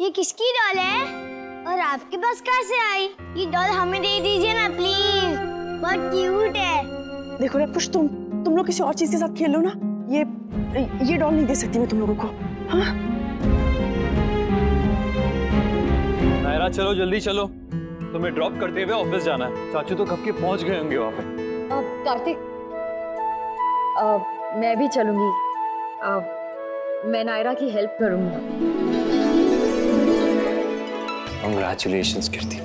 ये किसकी डॉल है और आपके पास कैसे आई? ये डॉल हमें दे दीजिए ना प्लीज, बहुत क्यूट है। देखो रेपुश, तुम लोग किसी और चीज के साथ खेल लो ना। ये डॉल नहीं दे सकती मैं तुम लोगों को। हाँ नायरा, चलो जल्दी चलो, तुम्हें ड्रॉप करते हुए ऑफिस जाना है। चाचू तो कब के पहुंच गए होंगे वहाँ पे। कार्तिक, मैं भी चलूंगी। मैं नायरा की हेल्प करूंगी। Congratulations कीर्ति,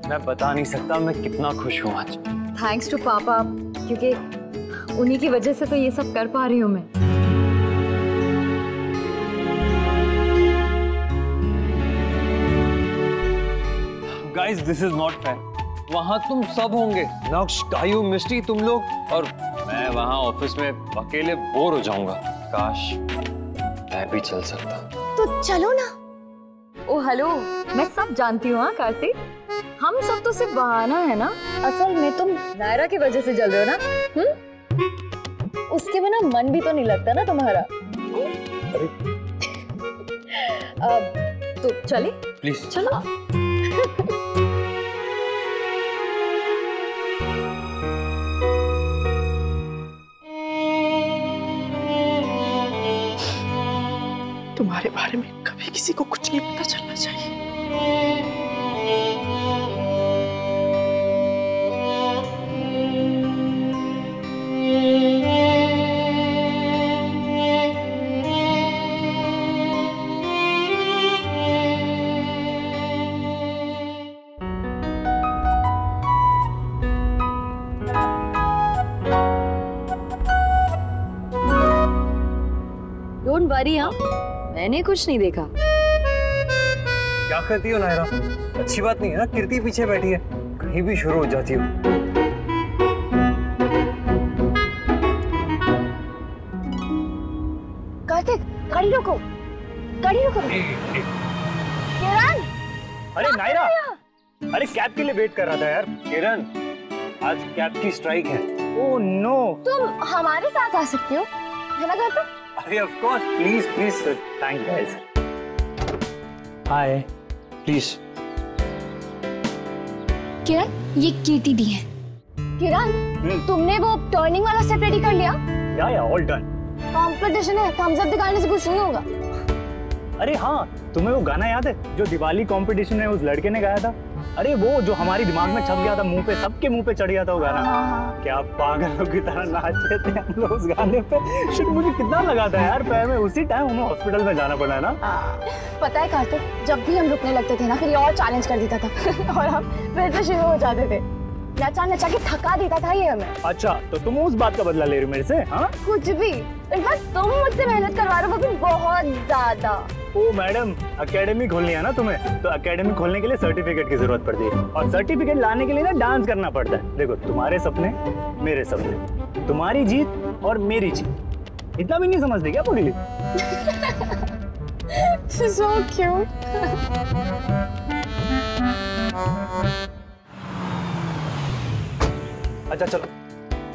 मैं बता नहीं सकता मैं कितना खुश हूँ आज। थैंक्स टू पापा, क्योंकि उन्हीं की वजह से तो ये सब कर पा रही हूँ मैं। Guys, this is not fair। वहाँ तुम सब होंगे, नक्श, कायू, मिस्टी, तुम लोग, और मैं वहाँ ऑफिस में अकेले बोर हो जाऊंगा। काश मैं भी चल सकता। तो चलो ना। ओ हेलो, मैं सब जानती हूँ। हाँ कार्तिक, हम सब तो सिर्फ बहाना है ना, असल में तुम नायरा की वजह से चल रहे हो ना। उसके बिना मन भी तो नहीं लगता ना तुम्हारा। अरे तो चले प्लीज चलो। तुम्हारे बारे में कभी किसी को कुछ नहीं पता चलना चाहिए। डोंट वरी, हाँ मैंने कुछ नहीं देखा। क्या करती हो नायरा? अच्छी बात नहीं है ना, कीर्ति पीछे बैठी है, कहीं भी शुरू हो जाती हो। कार्तिक, गाड़ी रोको, गाड़ी रोको। किरण! अरे नायरा, अरे कैब के लिए वेट कर रहा था यार। किरण, आज कैब की स्ट्राइक है। Oh no. तुम हमारे साथ आ सकती हो, है ना कार्तिक? अरे of course, please please, thank guys. Hi, please. Kiran, ये कीर्ति दी है। किरण, तुमने वो टर्निंग वाला स्टेप रेडी कर लिया? या ऑल डन। कंपटीशन है, थम्स अप दिखाने से कुछ नहीं होगा। अरे हाँ, तुम्हें वो गाना याद है जो दिवाली कंपटीशन में उस लड़के ने गाया था? अरे वो जो हमारी दिमाग में छप गया था, मुंह पे, सबके मुंह पे चढ़ गया था वो गाना। क्या पागलों की तरह नाचते थे हम लोग उस गाने पे। शिट, मुझे कितना लगा था यार पैर में। उसी टाइम हमें हॉस्पिटल में जाना पड़ा है ना। पता है कार्तिक, जब भी हम रुकने लगते थे ना, फिर ये और चैलेंज कर देता था और हम फिर से शुरू हो जाते थे। नचा नचा के थका देता था ये हमें। अच्छा, तो तुम उस बात का बदला ले रही हो मेरे से? हाँ, कुछ भी। इनफैक्ट तुम मुझसे मेहनत करवा रहे हो, वो भी बहुत ज्यादा। ओ मैडम, एकेडमी खोलनी है ना तुम्हें, तो एकेडमी खोलने के लिए सर्टिफिकेट की जरूरत पड़ती है, और सर्टिफिकेट लाने के लिए ना डांस करना पड़ता है। देखो, तुम्हारे सपने मेरे सपने, तुम्हारी जीत और मेरी जीत, इतना भी नहीं समझते क्या पूरी? So cute. अच्छा चलो,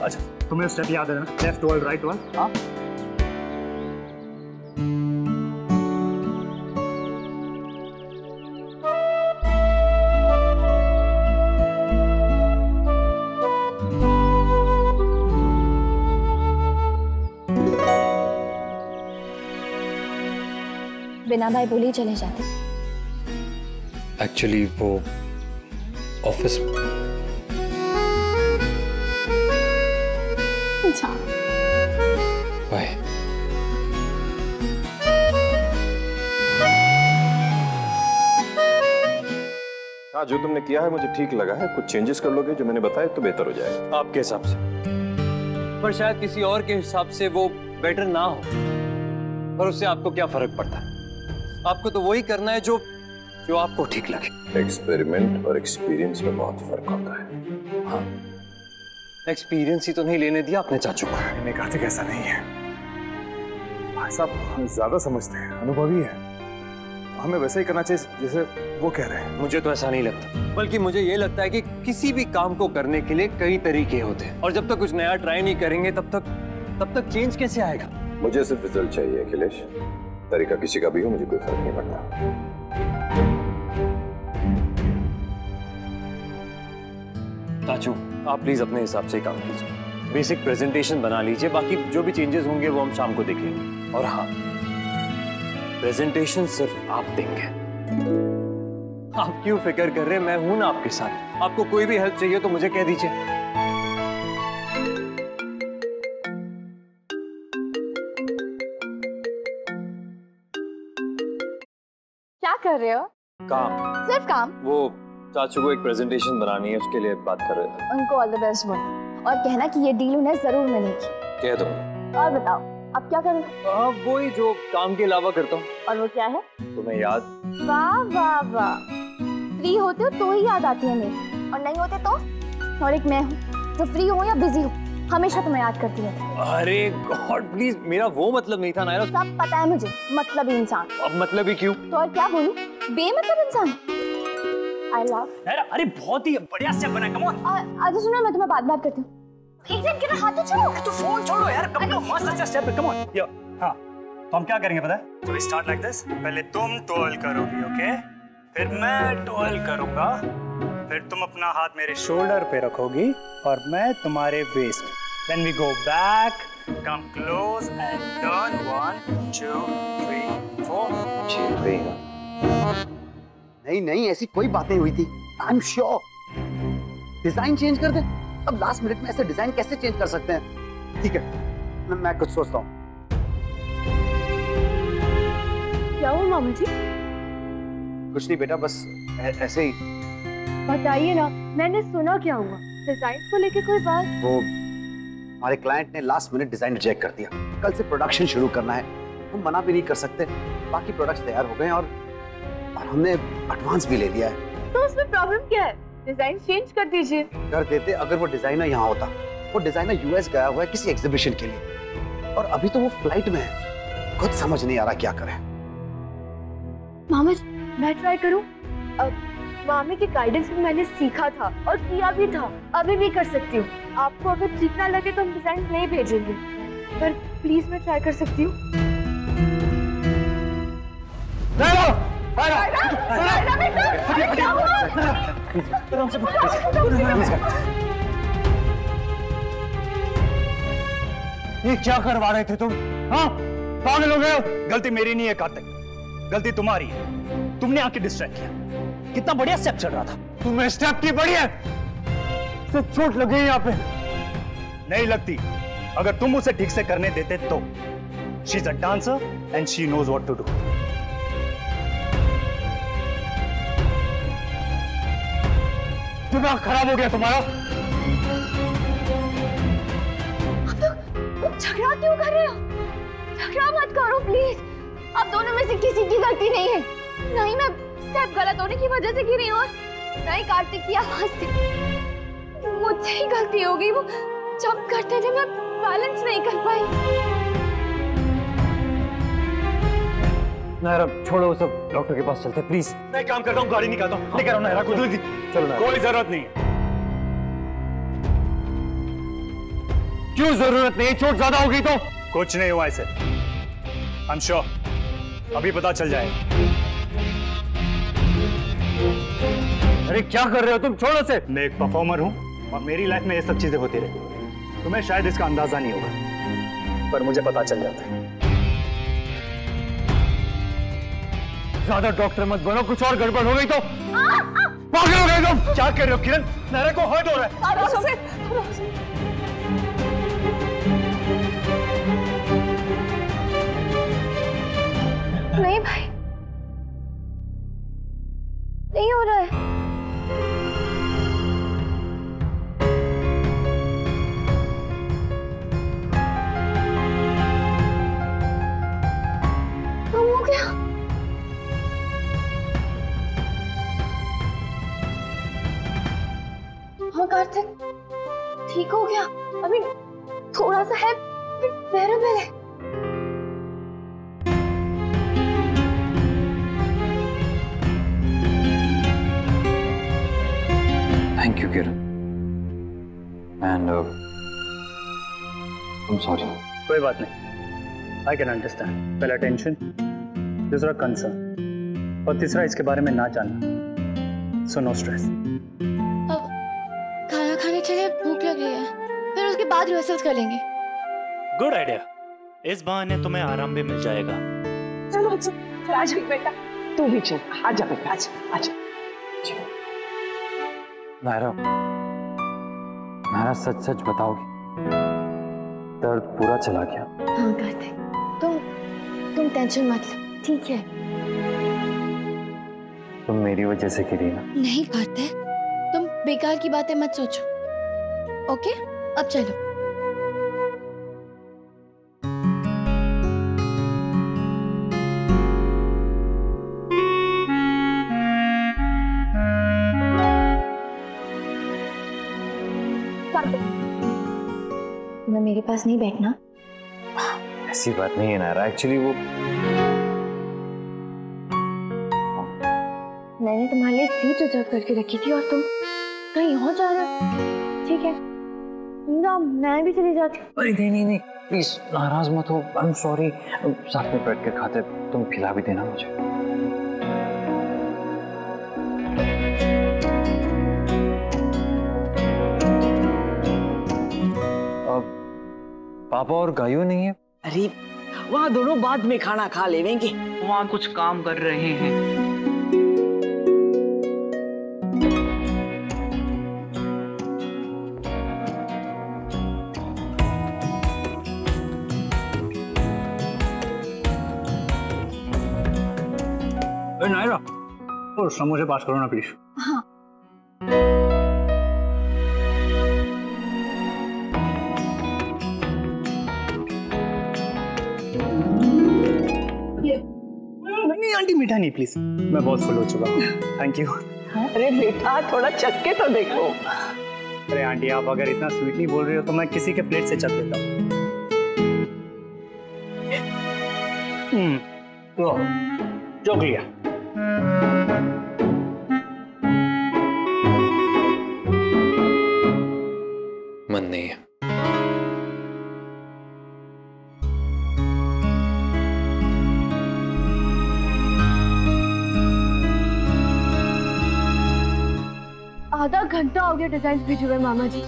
अच्छा तुम्हें स्टेप याद है ना? Left one, right one. हाँ, बिना भाई बोले ही चले जाते। एक्चुअली वो ऑफिस। अच्छा, बाय। हाँ, जो तुमने किया है मुझे ठीक लगा है। कुछ चेंजेस कर लोगे जो मैंने बताया तो बेहतर हो जाएगा। आपके हिसाब से, पर शायद किसी और के हिसाब से वो बेटर ना हो, पर उससे आपको क्या फर्क पड़ता है? आपको तो वही करना है जो आपको ठीक लगे। एक्सपेरिमेंट और एक्सपीरियंस में बहुत फर्क होता है। हाँ, एक्सपीरियंस ही तो नहीं लेने दिया आपने चाचू को। नहीं कार्तिक, ऐसा नहीं है। भाई साहब ज्यादा समझते हैं, अनुभवी है। हमें वैसा ही करना चाहिए जैसे वो कह रहे हैं। मुझे तो ऐसा नहीं लगता, बल्कि मुझे ये लगता है कि किसी भी काम को करने के लिए कई तरीके होते हैं, और जब तक कुछ नया ट्राई नहीं करेंगे तब तक चेंज कैसे आएगा? मुझे सिर्फ रिजल्ट चाहिए अखिलेश। तरीका किसी का भी हो, मुझे कोई फर्क नहीं पड़ता। चाचू आप प्लीज अपने हिसाब से काम कीजिए, बेसिक प्रेजेंटेशन बना लीजिए, बाकी जो भी चेंजेस होंगे वो हम शाम को देख लेंगे। और हाँ, प्रेजेंटेशन सिर्फ आप देंगे। आप क्यों फिक्र कर रहे हैं, मैं हूं ना आपके साथ। आपको कोई भी हेल्प चाहिए तो मुझे कह दीजिए। क्या कर रहे हो? काम, सिर्फ काम? वो चाचू को एक प्रेजेंटेशन बनानी है, उसके लिए बात कर रहे थे। उनको ऑल द बेस्ट बोल और कहना कि ये डील उन्हें जरूर मिलेगी। कह दो। और बताओ अब क्या करूँ? वो ही जो काम के अलावा करता हूँ। और वो क्या है? तुम्हें याद? वाह वाह वाह, फ्री होते हो तो ही याद आती है मेरी, और नहीं होते तो? और एक मैं हूँ जो फ्री हो या बिजी हो हमेशा तुम्हें याद करती है। अरे गॉड प्लीज, मेरा वो मतलब नहीं था नायरा। सब पता है मुझे, मतलब ही इंसान। अब मतलब ही क्यों? तो और क्या बोलूं, बेमतलब इंसान। I love. अरे बहुत ही बढ़िया स्टेप बना, कम ऑन। आज सुनो, मैं तुम्हें बाद करती हूँ। एक सेकंड के हाथ तो छोड़ो। तो फोन छोड़ो यार, कम ऑन, मस्त अच्छा स्टेप है, कम ऑन। यो हां, तो हम क्या करेंगे पता है? तो वी स्टार्ट लाइक दिस, पहले तुम टॉल करोगी, ओके? फिर मैं टॉल करूंगा, फिर तुम अपना हाथ मेरे शोल्डर पे रखोगी और मैं तुम्हारे वेस्ट पे। Then we go back, come close and turn 1, 2, 3, 4. नहीं नहीं, ऐसी कोई बात नहीं हुई थी। I am sure. Design change कर दे? अब लास्ट मिनट में ऐसे डिजाइन कैसे चेंज कर सकते हैं? ठीक है, मैं कुछ सोचता हूँ। क्या हुआ मामा जी? कुछ नहीं बेटा, बस ऐसे ही। बताइए ना, मैंने सुना क्या हुआ? डिजाइन को लेके कोई बात? वो हमारे क्लाइंट ने लास्ट मिनट डिजाइन रिजेक्ट कर दिया। कल से प्रोडक्शन शुरू करना है, हम मना भी नहीं कर सकते। बाकी प्रोडक्ट्स तैयार हो गए और हमने एडवांस भी ले लिया है। तो उसमें प्रॉब्लम क्या है? डिजाइन चेंज कर दीजिए। कर देते अगर वो डिजाइनर यहाँ होता। वो डिजाइनर यूएस गया हुआ है किसी एग्जीबिशन के लिए, और अभी तो वो फ्लाइट में है। खुद समझ नहीं आ रहा क्या करें। मामा जी, मैं ट्राई करूं? मामी के गाइडेंस में मैंने सीखा था और किया भी था, अभी भी कर सकती हूँ। आपको अगर ठीक ना लगे तो हम डिजाइन नहीं भेजेंगे, पर प्लीज मैं ट्राई कर सकती हूँ। ये क्या करवा रहे थे तुम? हाँ, पागल हो गए हो? गलती मेरी नहीं है कार्तिक, गलती तुम्हारी है। तुमने आके डिस्ट्रैक्ट किया। कितना बढ़िया स्टेप चल रहा था। तुम्हें स्टेप की बढ़िया से चोट लगी यहाँ पे। नहीं लगती, अगर तुम उसे ठीक से करने देते तो। She is a dancer and she knows what to do. दिमाग खराब हो गया तुम्हारा। झगड़ा क्यों कर रहे हो? झगड़ा मत करो प्लीज। अब दोनों में से किसी की गलती नहीं है। नहीं, मैं स्टेप गलत होने की वजह से गिरी और नहीं कार्तिक की आवाज से। मुझसे ही गलती हो गई। वो जब करते थे मैं बैलेंस नहीं कर पाई। नायरा छोड़ो सब, डॉक्टर के पास चलते प्लीज। मैं काम करता हूँ, गाड़ी निकालता हूँ, लेकर आओ नायरा को जल्दी। चलो नायरा। कोई जरूरत नहीं है। क्यों जरूरत नहीं? चोट ज्यादा हो गई तो? कुछ नहीं हुआ इसे, आई एम श्योर। अभी पता चल जाएगा। अरे क्या कर रहे हो तुम? छोड़ो से। मैं एक परफॉर्मर हूं और मेरी लाइफ में ये सब चीजें होती रहती। तुम्हें शायद इसका अंदाजा नहीं होगा, पर मुझे पता चल जाता है। ज्यादा डॉक्टर मत बनो, कुछ और गड़बड़ हो गई तो पागल हो गए तुम। क्या कर रहे हो किरण? नायरा को हर्ट हो रहा है। नहीं भाई, नहीं हो रहा है। कम हो गया। हाँ कार्तिक, ठीक हो गया। अभी थोड़ा सा है, फिर बेरेबल है। Thank you Kiran, and I'm sorry. कोई बात नहीं, आई कैन अंडरस्टैंड। पहला टेंशन, दूसरा कंसर्न, और तीसरा इसके बारे में ना जानना। So no stress. खाना खाने बाद रिहर्सल्स कर लेंगे। गुड आइडिया, इस बहाने तुम्हें आराम भी मिल जाएगा। चलो चल आ जा बेटा, तू भी चल, आ जा बेटा, आ जा। नायरा, नायरा सच सच बताओगी, दर्द पूरा चला गया? हाँ कार्तिक, तुम टेंशन मत लो, ठीक है? तुम मेरी वजह से गिरी ना? नहीं कार्तिक, तुम बेकार की बातें मत सोचो। ओके, अब चलो। तुम्हें मेरे पास नहीं बैठना? ऐसी बात नहीं है नायरा, एक्चुअली वो मैंने तुम्हारे लिए सीट रिजर्व करके रखी थी और तुम कहीं और जा रहे हो। ठीक है, जाओ, मैं भी चली जाती हूँ। अरे नहीं नहीं नहीं, प्लीज नाराज मत हो, आई एम सॉरी। साथ में बैठ के खाते, तुम खिला भी देना मुझे। पापा और गायू नहीं है? अरे वहाँ दोनों बाद में खाना खा लेंगे, वहाँ कुछ काम कर रहे हैं। नायरा, और समोसे पास करो ना प्लीज। हाँ। नहीं आंटी, मीठा नहीं प्लीज, मैं बहुत फुल हो चुका हूँ, थैंक यू। अरे बेटा थोड़ा चख के तो देखो। अरे आंटी, आप अगर इतना स्वीटली बोल रही हो तो मैं किसी के प्लेट से चख लेता हूँ। तो चख लिया। मन नहीं है। आधा घंटा हो गया डिजाइन भेजे हुए मामा जी,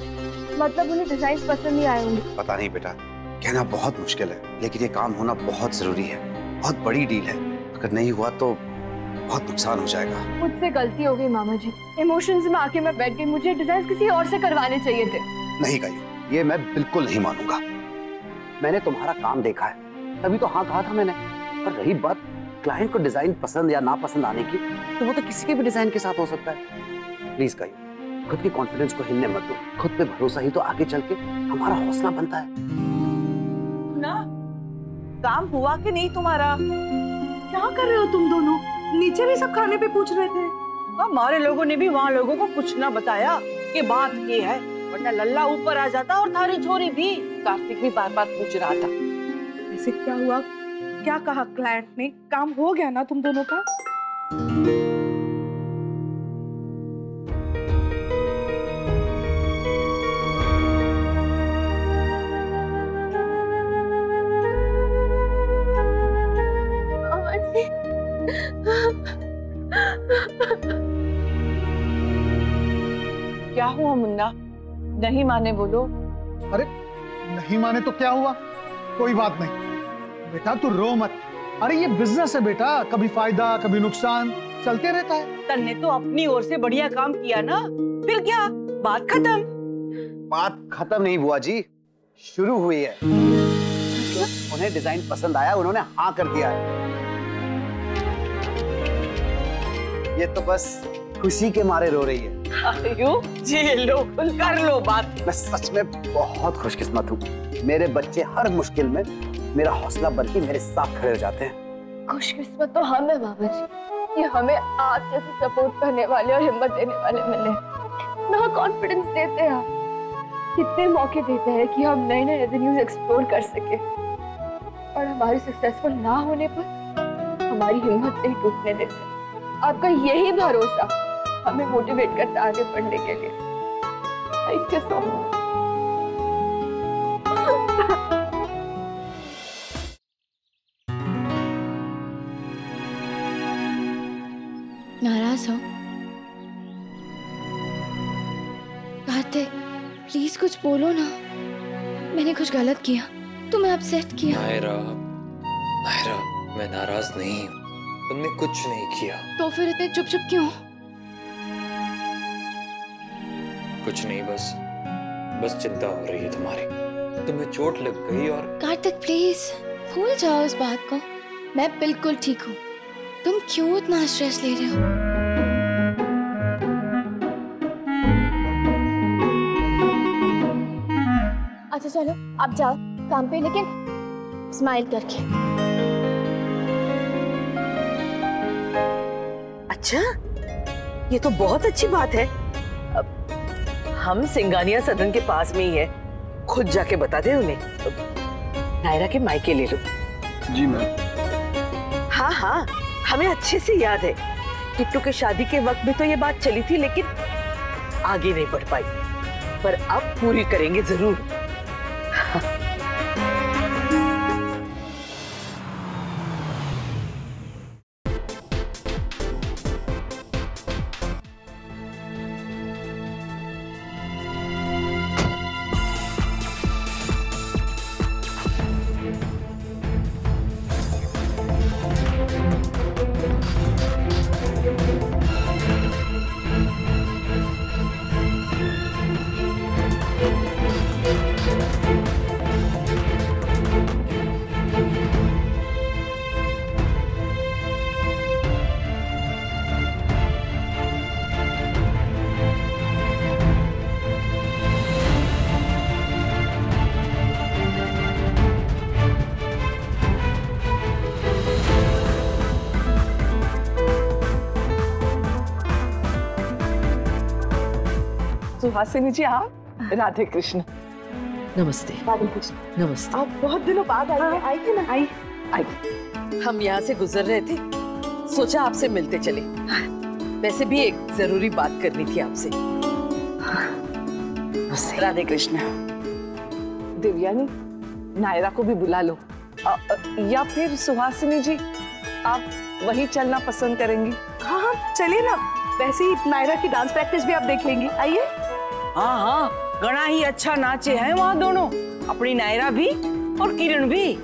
मतलब उन्हें डिजाइन पसंद नहीं आए होंगे। पता नहीं बेटा, कहना बहुत मुश्किल है, लेकिन ये काम होना बहुत जरूरी है। बहुत बड़ी डील है, अगर नहीं हुआ तो बहुत नुकसान हो जाएगा। मुझसे गलती हो गई मामा जी, इमोशंस में आके मैं बैठ गई। मुझे डिजाइन किसी और से करवाने चाहिए थे। नहीं गायू, ये मैं बिल्कुल नहीं मानूंगा। मैंने तुम्हारा काम देखा है, तभी तो हाँ कहा था मैंने। और रही बात क्लाइंट को डिजाइन पसंद या ना पसंद आने की, तो वो तो किसी के भी डिजाइन के साथ हो सकता है। प्लीज गायू, खुद के कॉन्फिडेंस को हिलने मत दो। खुद पे भरोसा ही तो आगे चल के हमारा हौसला बनता है ना। काम हुआ कि नहीं तुम्हारा? क्या कर रहे हो तुम दोनों? नीचे भी सब खाने पे पूछ रहे थे। हमारे लोगों ने भी वहाँ लोगों को कुछ ना बताया कि बात ये है, वरना लल्ला ऊपर आ जाता और थारी छोरी भी। कार्तिक भी बार बार पूछ रहा था। ऐसे क्या हुआ? क्या कहा क्लाइंट ने? काम हो गया ना तुम दोनों का? क्या हुआ मुन्ना? नहीं माने बोलो। अरे नहीं माने तो क्या हुआ? कोई बात नहीं बेटा, तू रो मत। अरे ये बिजनेस है बेटा, कभी फायदा कभी नुकसान चलते रहता है। तन्ने तो अपनी ओर से बढ़िया काम किया ना, फिर क्या बात खत्म? बात खत्म नहीं बुआ जी, शुरू हुई है। उन्हें डिजाइन पसंद आया, उन्होंने हाँ कर दिया है। ये तो बस खुशी के मारे रो रही है। जी लो, कर लो बात। मैं सच में बहुत खुशकिस्मत हूँ। मेरे बच्चे हर मुश्किल में मेरा हौसला बनके मेरे साथ खड़े हो जाते हैं। खुशकिस्मत तो हम है बाबा जी कि हमें आप जैसे सपोर्ट करने वाले और हिम्मत देने वाले मिले। ना कॉन्फिडेंस देते हैं आप, कितने मौके देते हैं कि हम नए नए एवेन्यूज एक्सप्लोर कर सके, और हमारी सक्सेसफुल ना होने पर हमारी हिम्मत नहीं टूटने देते। आपका यही भरोसा हमें मोटिवेट करता आगे बढ़ने के लिए। Thank you so much. नाराज हो? कार्तिक प्लीज कुछ बोलो ना। मैंने कुछ गलत किया, तुम्हें अपसेट किया। नायरा, नायरा, मैं नाराज नहीं हूँ, तुमने कुछ नहीं किया। तो फिर इतने चुप चुप क्यों? कुछ नहीं, बस चिंता हो रही है तुम्हारी, तुम्हें चोट लग गई और। कार्तिक प्लीज भूल जाओ इस बात को, मैं बिल्कुल ठीक हूँ। तुम क्यों इतना स्ट्रेस ले रहे हो? अच्छा चलो आप जाओ काम पे, लेकिन स्माइल करके। अच्छा, ये तो बहुत अच्छी बात है। अब हम सिंगानिया सदन के पास में ही है, खुद जाके बता दे उन्हें। नायरा के मायके ले लो। जी मैम। हाँ हाँ, हमें अच्छे से याद है, किट्टू के शादी के वक्त भी तो ये बात चली थी, लेकिन आगे नहीं बढ़ पाई, पर अब पूरी करेंगे जरूर। सुहासिनी जी, आप? राधे कृष्ण। नमस्ते। राधे कृष्ण। नमस्ते। आप बहुत दिनों बाद आई। आई थे ना? आई। हम यहाँ से गुजर रहे थे, सोचा आपसे मिलते चले। वैसे भी एक जरूरी बात करनी थी आपसे। राधे कृष्ण। दिव्यानी, नायरा को भी बुला लो, या फिर सुहासिनी जी आप वहीं चलना पसंद करेंगी? हाँ हाँ चलिए ना, वैसे ही नायरा की डांस प्रैक्टिस भी आप देख लेंगी। आइए। हाँ हाँ, गणा ही अच्छा नाचे हैं वहाँ दोनों, अपनी नायरा भी और किरण भी।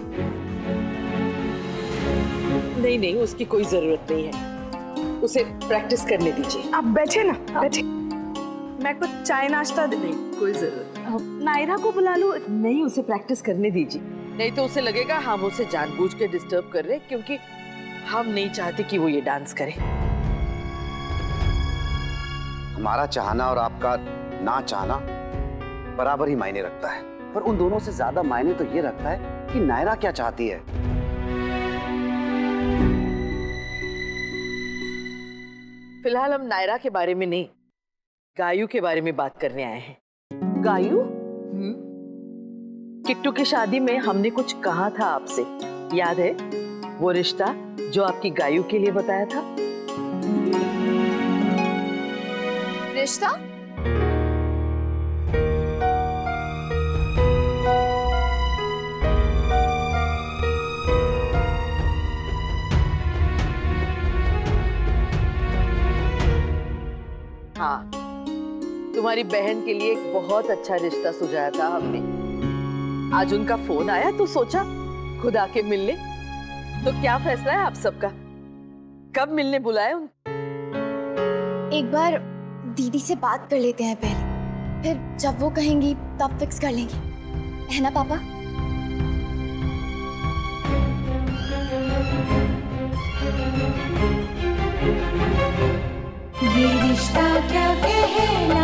नहीं नहीं, उसकी कोई जरूरत नहीं है, उसे प्रैक्टिस करने दीजिए। आप बैठे ना, बैठे। मैं कुछ चाय नाश्ता दे। नहीं, कोई जरूरत नहीं। नायरा को बुला लो। नहीं, उसे प्रैक्टिस करने दीजिए, नहीं तो उसे लगेगा हम उसे जानबूझ के डिस्टर्ब कर रहे, क्योंकि हम नहीं चाहते कि वो ये डांस करे। हमारा चाहना और आपका ना चाहना बराबर ही मायने रखता है, पर उन दोनों से ज्यादा मायने तो ये रखता है कि नायरा क्या चाहती है। फिलहाल हम नायरा के बारे में नहीं, गायू के बारे में बात करने आए हैं। गायू? किट्टू की शादी में हमने कुछ कहा था आपसे, याद है? वो रिश्ता जो आपकी गायू के लिए बताया था। रिश्ता? हाँ, तुम्हारी बहन के लिए एक बहुत अच्छा रिश्ता सुझाया था हमने। आज उनका फोन आया तो सोचा खुद आके मिल ले। तो क्या फैसला है आप सबका? कब मिलने बुलाया उन? एक बार दीदी से बात कर लेते हैं पहले, फिर जब वो कहेंगी तब फिक्स कर लेंगे, है ना पापा? ये रिश्ता क्या कहलाता